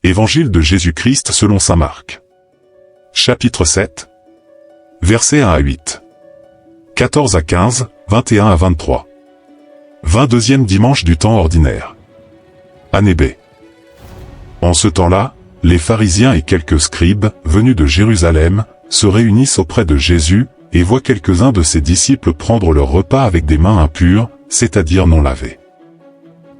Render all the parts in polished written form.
Évangile de Jésus-Christ selon saint Marc. Chapitre 7. Versets 1 à 8. 14 à 15, 21 à 23. 22e dimanche du temps ordinaire. Année B. En ce temps-là, les pharisiens et quelques scribes, venus de Jérusalem, se réunissent auprès de Jésus, et voient quelques-uns de ses disciples prendre leur repas avec des mains impures, c'est-à-dire non lavées.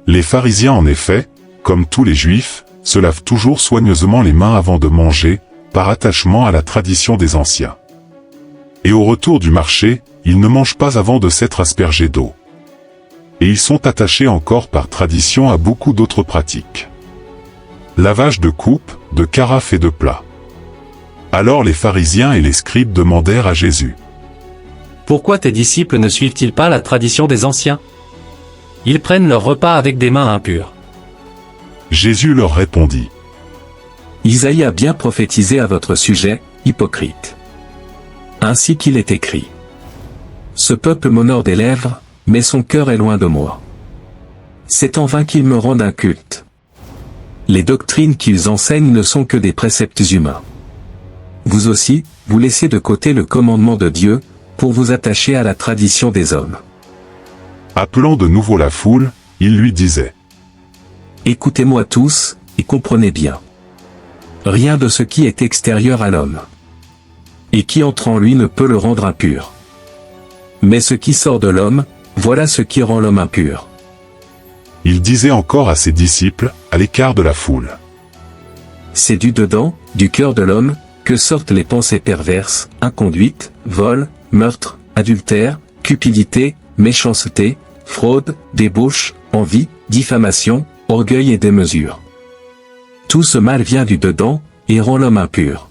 Les pharisiens en effet, comme tous les juifs, se lavent toujours soigneusement les mains avant de manger, par attachement à la tradition des anciens. Et au retour du marché, ils ne mangent pas avant de s'être aspergés d'eau. Et ils sont attachés encore par tradition à beaucoup d'autres pratiques. Lavage de coupes, de carafes et de plats. Alors les pharisiens et les scribes demandèrent à Jésus: Pourquoi tes disciples ne suivent-ils pas la tradition des anciens? Ils prennent leur repas avec des mains impures. Jésus leur répondit: Isaïe a bien prophétisé à votre sujet, hypocrite. Ainsi qu'il est écrit. Ce peuple m'honore des lèvres, mais son cœur est loin de moi. C'est en vain qu'ils me rendent un culte. Les doctrines qu'ils enseignent ne sont que des préceptes humains. Vous aussi, vous laissez de côté le commandement de Dieu, pour vous attacher à la tradition des hommes. Appelant de nouveau la foule, il lui disait: Écoutez-moi tous, et comprenez bien. Rien de ce qui est extérieur à l'homme, et qui entre en lui ne peut le rendre impur. Mais ce qui sort de l'homme, voilà ce qui rend l'homme impur. Il disait encore à ses disciples, à l'écart de la foule: C'est du dedans, du cœur de l'homme, que sortent les pensées perverses, inconduite, vol, meurtre, adultère, cupidité, méchanceté, fraude, débauche, envie, diffamation, orgueil et démesure. Tout ce mal vient du dedans, et rend l'homme impur.